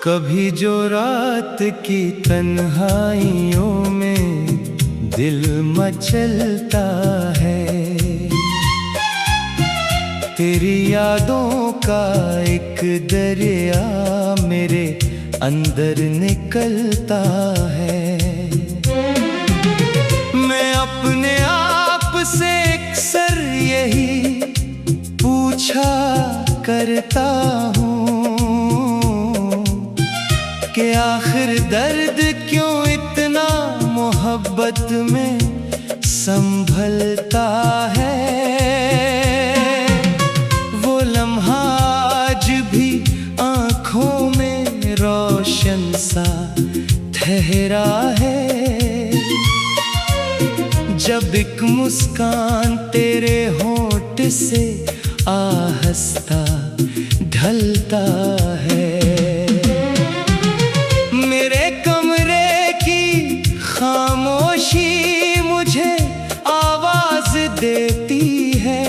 कभी जो रात की तन्हाइयों में दिल मचलता है, तेरी यादों का एक दरिया मेरे अंदर निकलता है। मैं अपने आप से अक्सर यही पूछा करता हूँ कि आखिर दर्द क्यों इतना मोहब्बत में संभलता है। वो लम्हा आज भी आँखों में रोशन सा ठहरा है, जब एक मुस्कान तेरे होंठ से आहिस्ता ढलता है। मेरे कमरे की खामोशी मुझे आवाज देती है,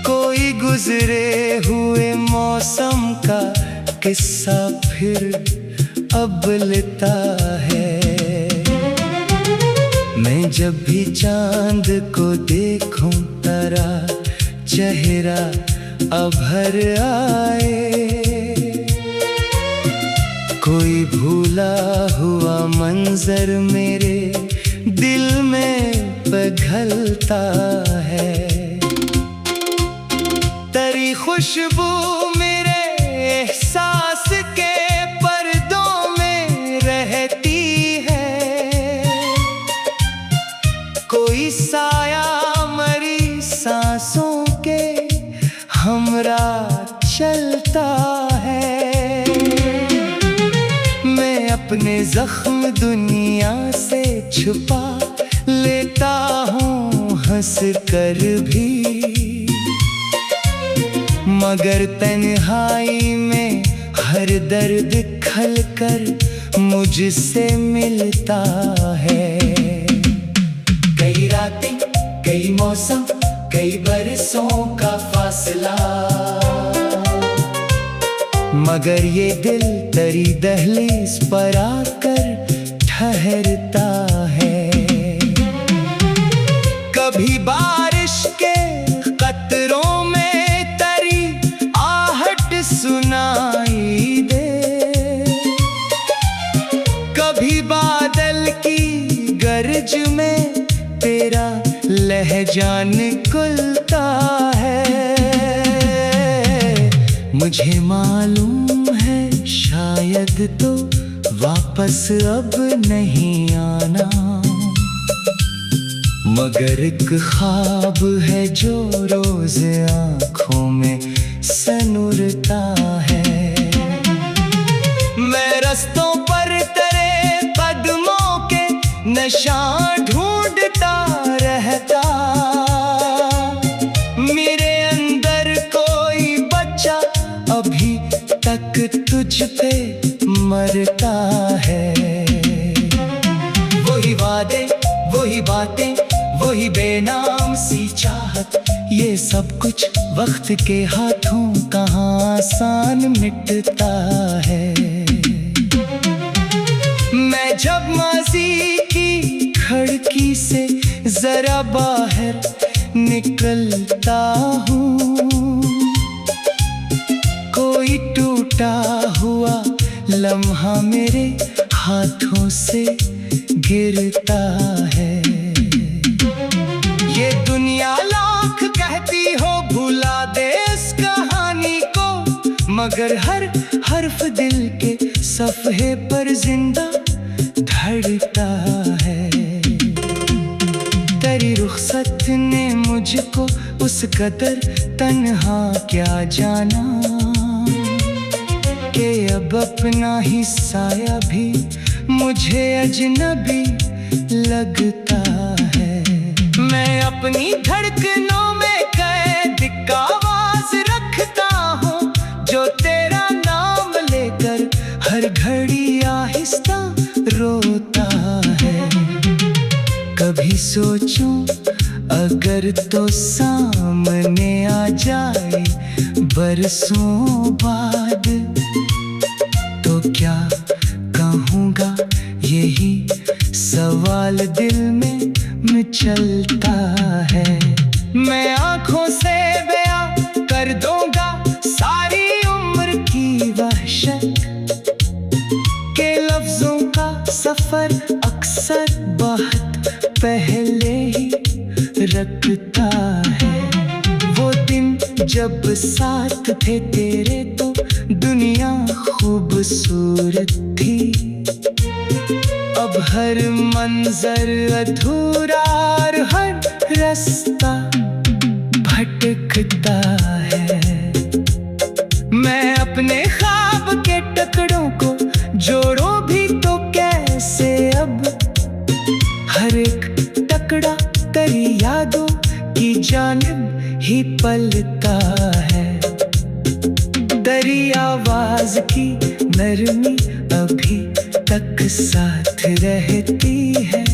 कोई गुजरे हुए मौसम का किस्सा फिर अब लेता है। मैं जब भी चांद को देखूं तेरा चेहरा अभर आए, कोई भूला हुआ मंजर मेरे दिल में पिघलता है। तेरी खुशबू मेरे एहसास के पर्दों में रहती है, कोई साया मरी सांसों के हमरा चलता है। मैं अपने जख्म दुनिया से छुपा लेता हूँ हंस कर भी, मगर तन्हाई में हर दर्द खलकर मुझसे मिलता है। कई रातें, कई मौसम, कई बरसों का फासला, मगर ये दिल तेरी दहलीज पर आकर ठहरता है। कभी बारिश के कतरों में तेरी आहट सुनाई दे, कभी बादल की गरज में तेरा लहजा निकलता है। मुझे मालूम है शायद तो वापस अब नहीं आना, मगर एक ख्वाब है जो रोज आँखों में सनूरता है। मैं रास्तों पर तेरे कदमों के निशान ढूंढता रहता, मेरे अंदर कोई बच्चा अभी तक तुझ पे मरता है। वही वादे, वही बातें, वही बेनाम सी चाहत, ये सब कुछ वक्त के हाथों कहाँ आसान मिटता है। मैं जब माजी की खिड़की से जरा बाहर निकलता हूँ, कोई टूटा हुआ लम्हा मेरे हाथों से गिरता है। ये दुनिया लाख कहती हो भुला दे इस कहानी को, मगर हर हर्फ दिल के सफ़हे पर जिंदा धड़कता है। तेरी रुखसत ने मुझको उस कदर तन्हा क्या जाना कि अब अपना ही साया भी मुझे अजनबी लगता है। मैं अपनी धड़कनों में कैद का आवाज रखता हूँ, जो तेरा नाम लेकर हर घड़ी आहिस्ता रोता है। कभी सोचूं अगर तो सामने आ जाए बरसों बाद मचलता है। मैं आंखों से बयां कर दूंगा सारी उम्र की वहशत के लफ्जों का सफर अक्सर बहुत पहले ही रखता है। वो दिन जब साथ थे तेरे तो दुनिया खूबसूरत थी। अब हर मंजर अधूरा और हर रास्ता भटकता है। मैं अपने ख्वाब के टुकड़ों को जोड़ूं भी तो कैसे अब। हर एक टुकड़ा तेरी यादों की जानिब ही पलता है। तेरी आवाज की नरमी अभी तक साथ रहती है।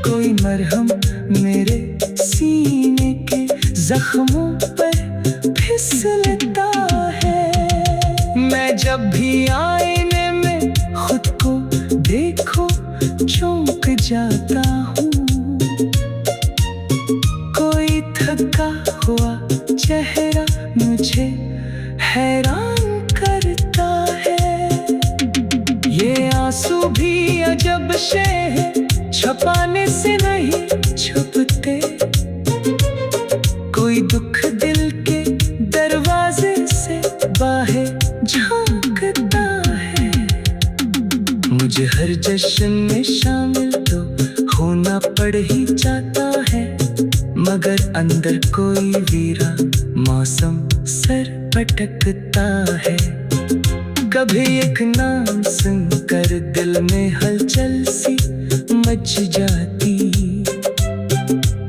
कोई मरहम मेरे सीने के जख्मों पर फिसलता है। मैं जब भी आईने में खुद को देखो चौंक जाता हूँ। कोई थका हुआ चेहरा मुझे हैरान करता है। ये आंसू भी अजब शे है, छुपाने से नहीं छुपते। कोई दुख दिल के दरवाजे से बाहर झांकता है। मुझे हर जश्न में शामिल तो होना पड़ ही जाता है, मगर अंदर कोई वीरा मौसम सर पटकता है। कभी एक नाम सुनकर दिल में हलचल सी मच जाती।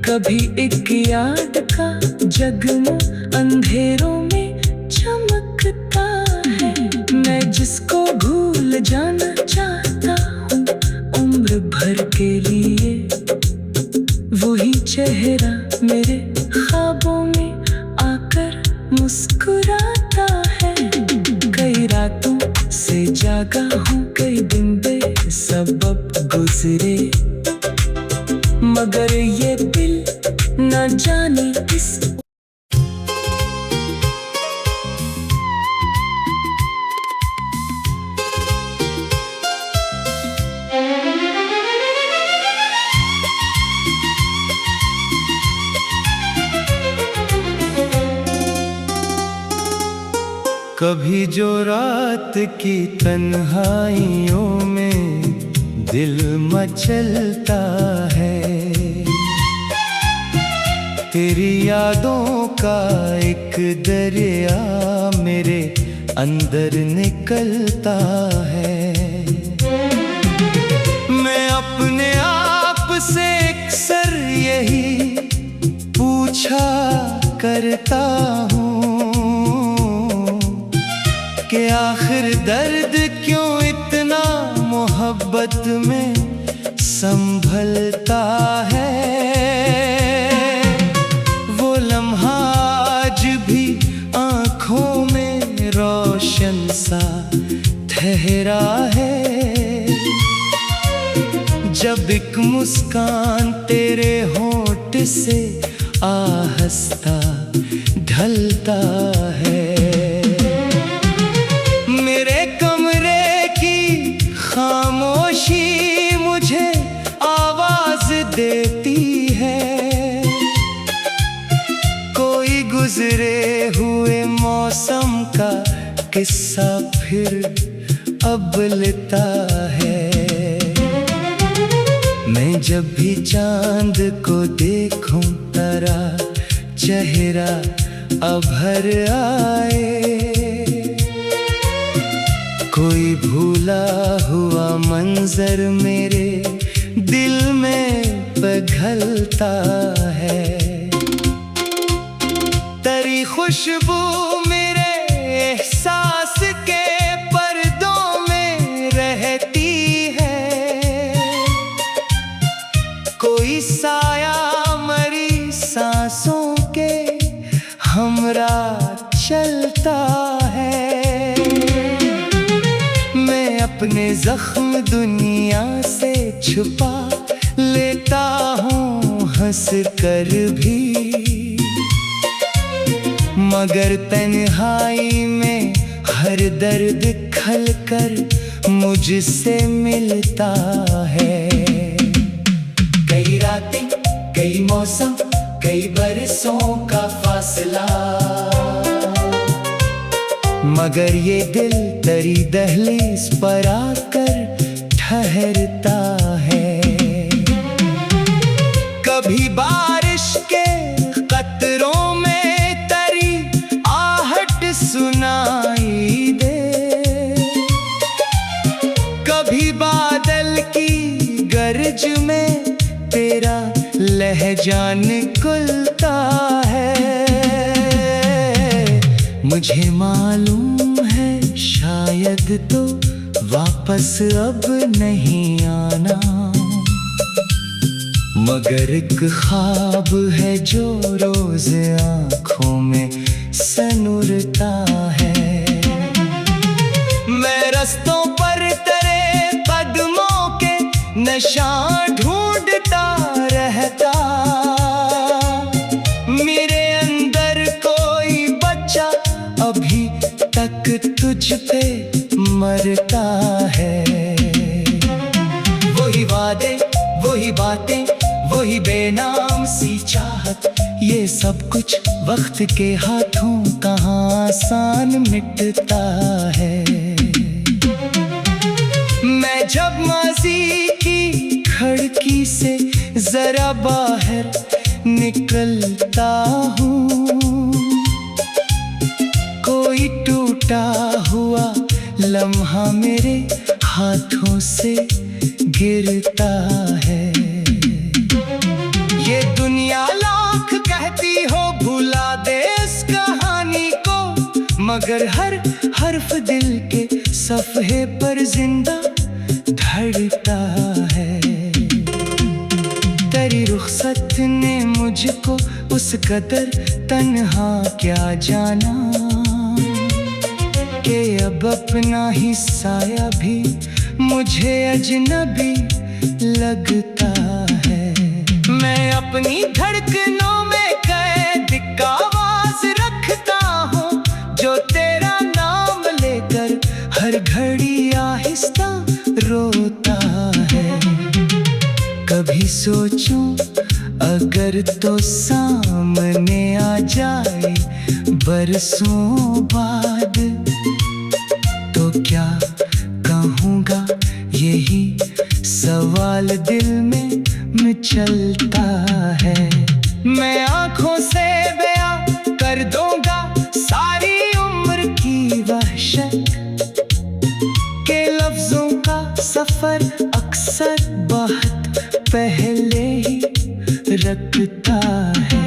कभी एक याद का जगना अंधेरों में चमकता है। मैं जिसको भूल जाना चाहता हूँ उम्र भर के लिए, वही चेहरा मेरे ख्वाबों में आकर मुस्कुराता है। कई रातों से जागा हूँ, कई दिन बेसबब गुजरे, मगर ये दिल न जाने किस कभी जो रात की तन्हाइयों में दिल मचलता है। तेरी यादों का एक दरिया मेरे अंदर निकलता है। मैं अपने आप से अक्सर यही पूछा करता हूँ कि आखिर दर्द क्यों इतना मोहब्बत में संभलता है। वो लम्हा आज भी आँखों में रोशन सा ठहरा है। जब एक मुस्कान तेरे होंठ से आहिस्ता ढलता है। मेरे कमरे की खामोशी मुझे आवाज देती है। कोई गुजरे हुए मौसम का किस्सा फिर अब लेता है। मैं जब भी चांद को देखूं तेरा चेहरा अभर आए। कोई भूला हुआ मंजर मेरे दिल में पिघलता है। तेरी खुशबू मेरे एहसास के पर्दों में रहती है। कोई साया मरी सांसों के हमरा चलता है। मैं अपने जख्म दुनिया से छुपा लेता हूँ हंस कर भी, मगर तन्हाई में हर दर्द खल कर मुझसे मिलता है। कई रातें, कई मौसम, कई बरसों का फासला, मगर ये दिल तेरी दहलीज पर आकर ठहरता है। कभी बारिश के कतरों में तेरी आहट सुनाई दे, कभी बादल की गरज में तेरा लहजा निकलता है। मुझे मालूम है शायद तो वापस अब नहीं आना, मगर एक ख्वाब है जो रोज आँखों में सनूरता है। मैं रास्तों पर तेरे कदमों के निशान ढूंढता रहता, मेरे अंदर कोई बच्चा अभी तक तुझ पे मरता है। वही वादे, वही बातें, वही बेनाम सी चाहत, ये सब कुछ वक्त के हाथों कहाँ आसान मिटता है। मैं जब माज़ी की खिड़की से जरा बाहर निकलता हूँ, कोई टूटा हुआ लम्हा मेरे हाथों से गिरता है। ये दुनिया लाख कहती हो भुला दे इस कहानी को, मगर हर हर्फ दिल के सफ़हे पर जिंदा धड़कता है। तेरी रुखसत ने मुझको उस कदर तन्हा क्या जाना, कि अब अपना ही साया भी मुझे अजनबी लगता है। मैं अपनी धड़कनों में कैद का आवाज रखता हूँ, जो तेरा नाम लेकर हर घड़ी आहिस्ता रोता है। कभी सोचूं अगर तो सामने आ जाए बरसों बाद, तो क्या कहूँगा यही सवाल दिल में चलता है। मैं आँखों से बयां कर दूंगा सारी उम्र की वहशत, के लफ्जों का सफर अक्सर बहुत पहले ही रखता है।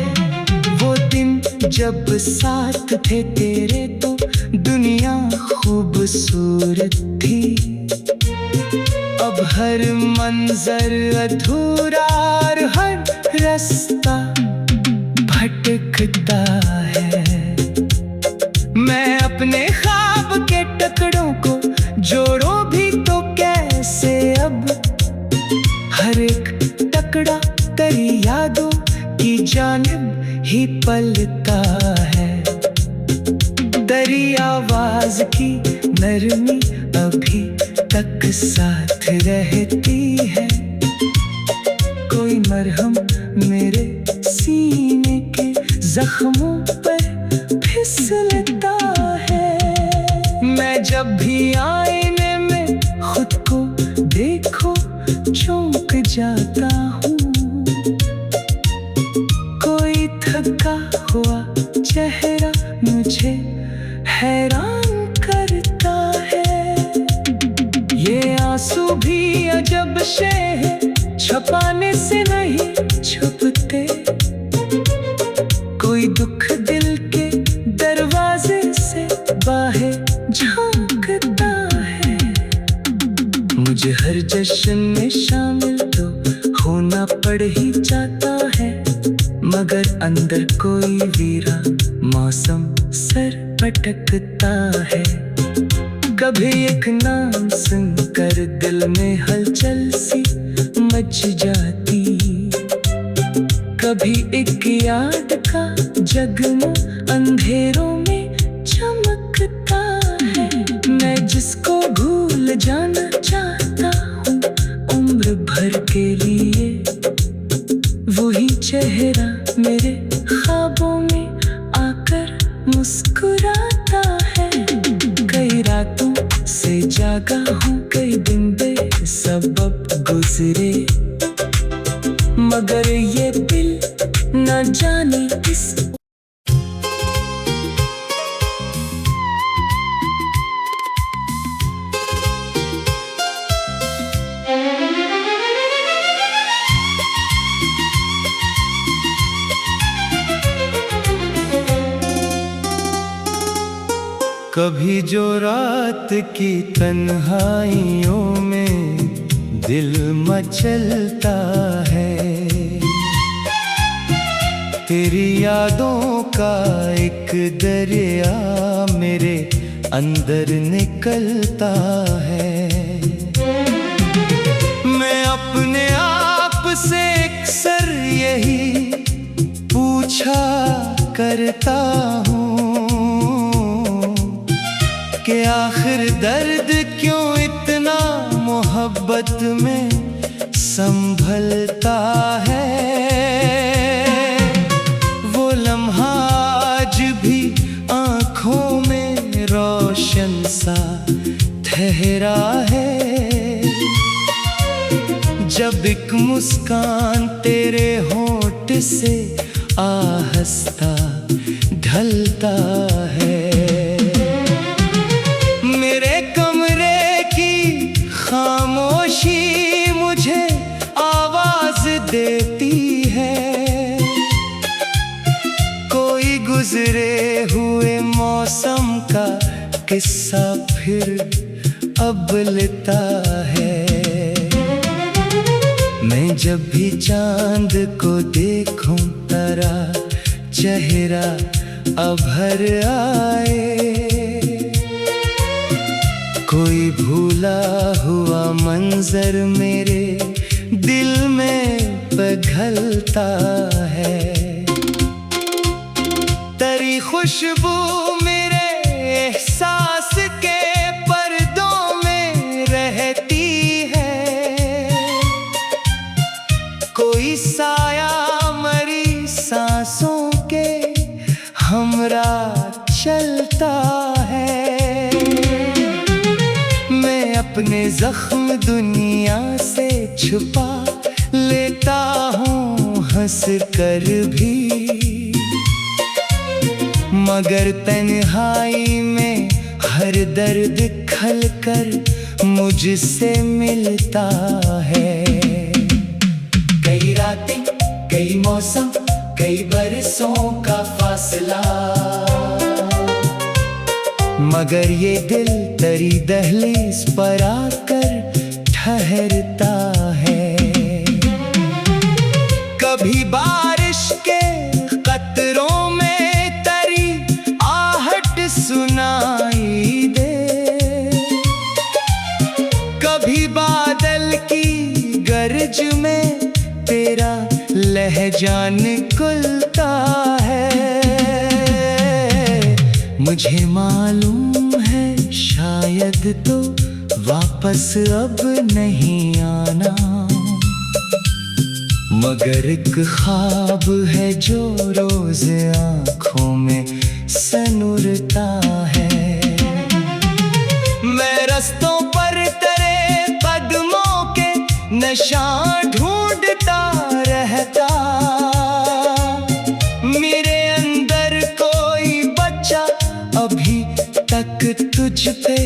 वो दिन जब साथ थे तेरे तो दुनिया खूबसूरत थी, अब हर मंजर अधूरा और हर रास्ता भटकता है। मैं अपने ख्वाब के टुकड़ों को जोड़ूं भी तो कैसे, अब हर एक टुकड़ा तेरी यादों की जानिब ही पलता है। तेरी आवाज की नरमी अभी तक साथ रहती है, कोई मरहम मेरे सीने के जख्मों पर फिसलता है। मैं जब भी आईने में खुद को देखो चौंक जाता हूँ, कोई थका हुआ चेहरा मुझे हैरान करता है। ये आंसू भी अजब शे है, छुपाने से नहीं छुपते, कोई दुख दिल के दरवाजे से बाहर झांकता है। मुझे हर जश्न में शामिल तो होना पड़ ही जाता है, मगर अंदर कोई वीरा मौसम सर पटकता है। कभी एक नाम सुनकर दिल में हलचल सी मच जाती। कभी एक याद का जगमग अंधेरों में चमकता है। मैं जिसको भूल जाना चाहता हूँ उम्र भर के लिए, वही चेहरा मेरे ख्वाबों में आकर मुस्कुराता है। कई रातों से जागा हूँ, कई दिन बेसबब गुजरे, मगर ये दिल न जाने किस। कभी जो रात की तन्हाइयों में दिल मचलता है, तेरी यादों का एक दरिया मेरे अंदर निकलता है। मैं अपने आप से अक्सर यही पूछा करता हूँ कि आखिर दर्द क्यों इतना मोहब्बत में संभलता है। वो लम्हा आज भी आँखों में रोशन सा ठहरा है, जब एक मुस्कान तेरे होंठ से आहिस्ता ढलता है। मेरे कमरे की खामोशी मुझे आवाज देती है, कोई गुजरे हुए मौसम का किस्सा फिर अब लेता है। मैं जब भी चांद को देखूं तेरा चेहरा अभर आए, कोई भूला हुआ मंजर मेरे दिल में पिघलता है। तेरी खुशबू मेरे एहसास के पर्दों में रहती है, कोई साया मरी सांसों के हमरा चलता है। मैं अपने जख्म दुनिया से छुपा लेता हूँ हंस कर भी, मगर तन्हाई में हर दर्द खलकर मुझसे मिलता है। कई रातें, कई मौसम, कई बरसों का फासला, मगर ये दिल तेरी दहलीज पर आकर ठहरता है। कभी बारिश के कतरों में तेरी आहट सुनाई दे, कभी बादल की गरज में तेरा लहजा निकलता है। मुझे मालूम है शायद तो वापस अब नहीं आना, मगर एक ख्वाब है जो रोज आँखों में सनूरता है। मैं रास्तों पर तेरे कदमों के निशान ढूंढता रहता, मेरे अंदर कोई बच्चा अभी तक तुझ पे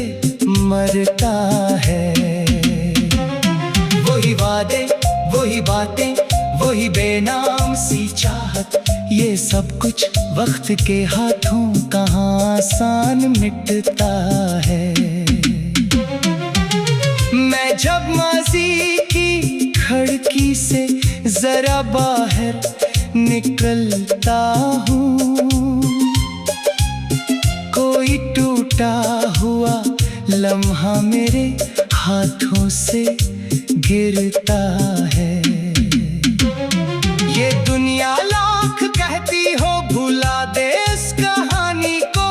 मरता है। वही वादे, वही बातें, वही बेनाम सी चाहत, ये सब कुछ वक्त के हाथों कहाँ आसान मिटता है। मैं जब माज़ी की खिड़की से जरा बाहर निकलता हूँ, कोई टूटा हुआ लम्हा मेरे हाथों से गिरता है। ये दुनिया लाख कहती हो भुला दे इस कहानी को,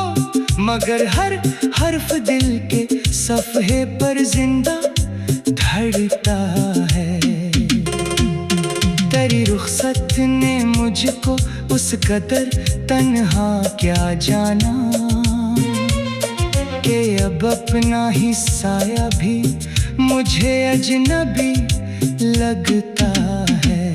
मगर हर हर्फ दिल के सफ़े पर जिंदा धड़कता है। तेरी रुखसत ने मुझको उस कदर तन्हा क्या जाना, कि अब अपना ही साया भी मुझे अजनबी लगता है।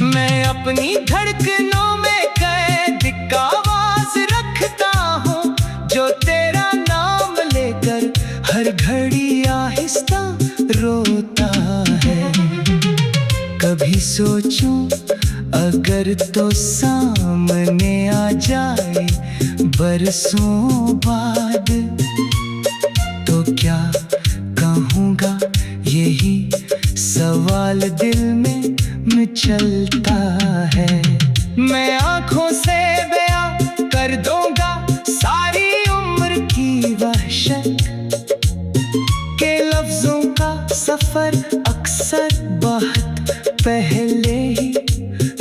मैं अपनी धड़कनों में कैद का आवाज रखता हूँ, जो तेरा नाम लेकर हर घड़ी आहिस्ता रोता है। कभी सोचूं अगर तो सामने आ जाए बरसों बाद, तो क्या कहूँगा यही सवाल दिल में मचलता है। मैं आँखों से बयां कर दूंगा सारी उम्र की वहशत, के लफ्जों का सफर अक्सर बहुत पहले ही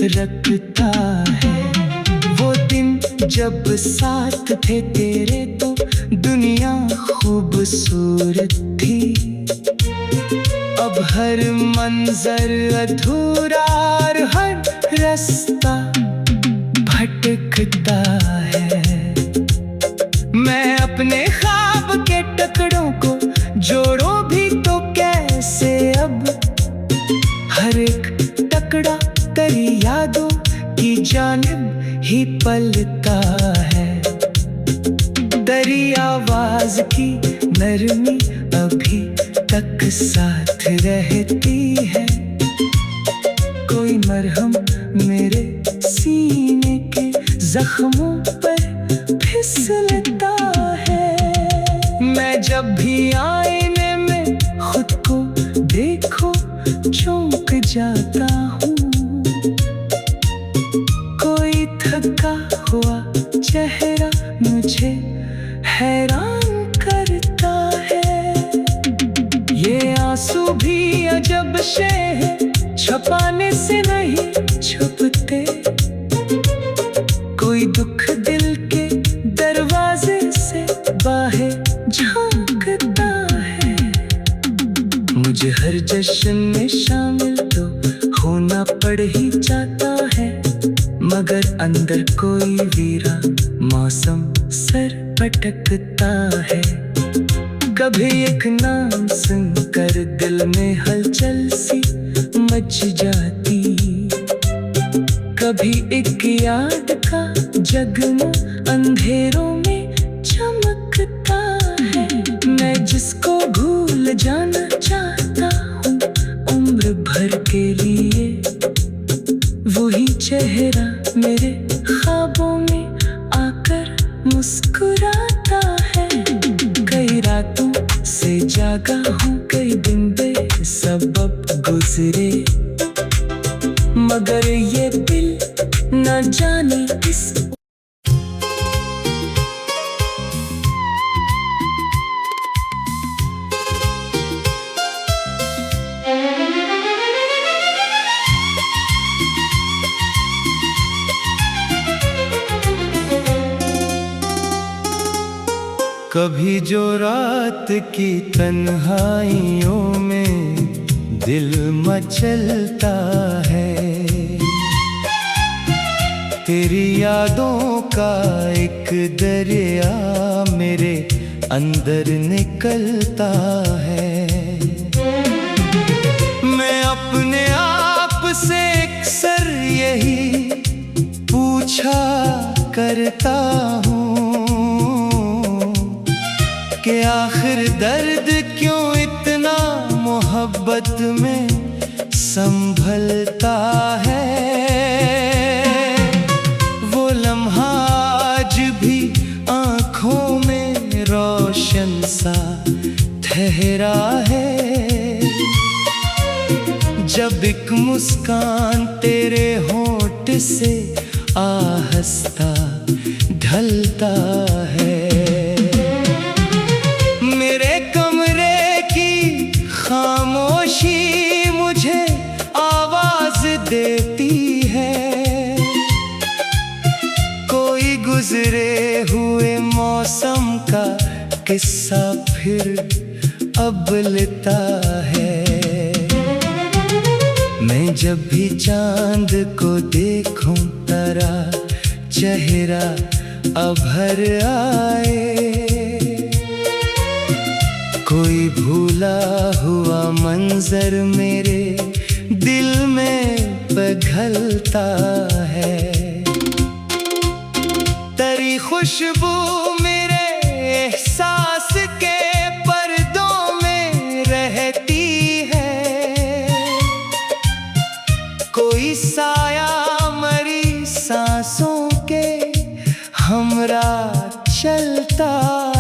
रखता है। वो दिन जब साथ थे तेरे तो दुनिया खूबसूरत थी, अब हर मंजर अधूरा और हर रास्ता भटकता है। मैं अपने ख्वाब के टुकड़ों को जोड़ूं भी तो कैसे, अब हर एक टुकड़ा तेरी यादों की जानिब ही पलता है। तेरी आवाज की नरमी अभी तक साथ रहती है, कोई मरहम मेरे सीने के जख्मों पर फिसलता है। मैं जब भी आईने में खुद को देखो चौंक जाता हूँ, कोई थका हुआ चेहरा मुझे हैरान करता है। ये आंसू भी अजब शे है, छुपाने से नहीं छुपते, कोई दुख दिल के दरवाजे से बाहर झांकता है। मुझे हर जश्न में शामिल तो होना पड़ ही जाता है, मगर अंदर कोई वीरा मौसम सर पटकता है। कभी एक नाम सुनकर दिल में हलचल सी मच जाती, कभी एक याद का जगमग अंधेरों में चमकता है। मैं जिसको भूल जाना चाहता हूँ उम्र भर के लिए, वही चेहरा मेरे ख्वाबों में आकर मुस्कुराता है। कई रातों से जागा हूँ, कई दिन बेसबब गुजरे, मगर ये दिल न जाने किस कभी जो रात की तन्हाइयों में दिल मचलता है, तेरी यादों का एक दरिया मेरे अंदर निकलता है। मैं अपने आप से अक्सर यही पूछा करता हूँ कि आखिर दर्द क्यों इतना मोहब्बत में संभलता है। वो लम्हा आज भी आँखों में रोशन सा ठहरा है, जब एक मुस्कान तेरे होंठ से आहिस्ता ढलता है। मेरे कमरे की खामोशी हुए मौसम का किस्सा फिर अब लेता है। मैं जब भी चांद को देखूं तारा चेहरा अभर आए। कोई भूला हुआ मंजर मेरे दिल में पिघलता है। तेरी खुशबू मेरे एहसास के पर्दों में रहती है। कोई साया मरी सांसों के हमरा चलता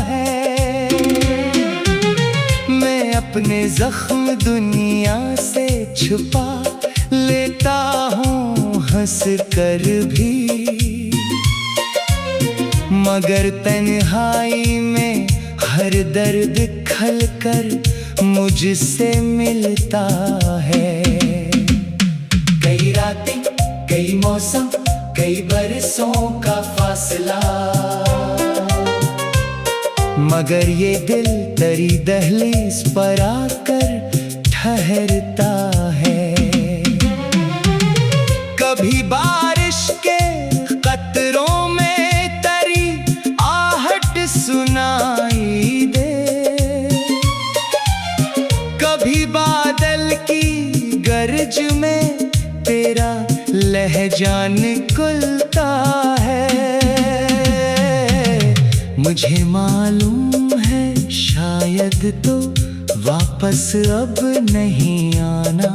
है। मैं अपने जख्म दुनिया से छुपा लेता हूँ हंस कर भी, मगर तन्हाई में हर दर्द खल कर मुझसे मिलता है। कई रातें, कई मौसम, कई बरसों का फासला, मगर ये दिल तेरी दहलीज पर आकर ठहरता है। कभी बारिश के कतरों में तेरी आहट सुनाई दे, कभी बादल की गरज में तेरा लहजा निकलता है। मुझे मालूम है शायद तो वापस अब नहीं आना,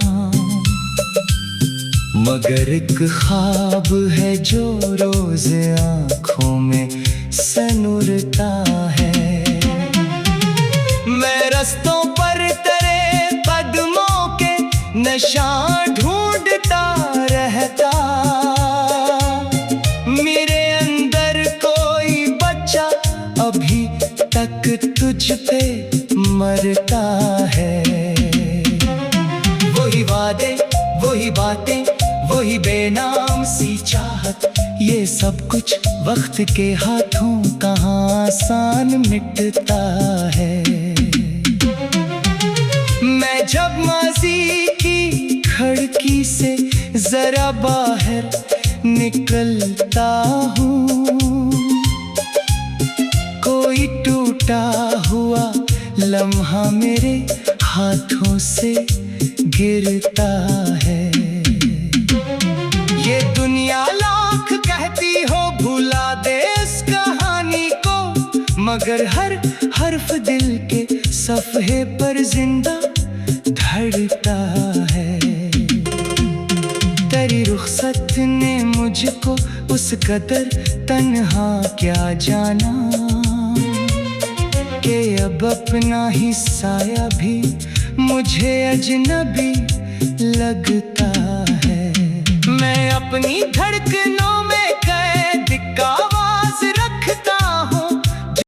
मगर एक ख्वाब है जो रोज आँखों में सनुरता है। मैं रास्तों पर तेरे कदमों के निशान ढूंढता रहता। मेरे अंदर कोई बच्चा अभी तक तुझ पे मरता है। वही वादे, वही बातें, वही बेनाम सी चाहत, ये सब कुछ वक्त के हाथों कहाँ आसान मिटता है। मैं जब माज़ी की खिड़की से जरा बाहर निकलता हूँ, कोई टूटा हुआ लम्हा मेरे हाथों से गिरता है। ये दुनिया लाख कहती हो भुला दे इस कहानी को, मगर हर हर्फ दिल के सफ़े पर जिंदा धड़कता है। तेरी रुखसत ने मुझको उस कदर तन्हा क्या जाना, कि अब अपना ही साया भी मुझे अजनबी लगता है। मैं अपनी धड़कन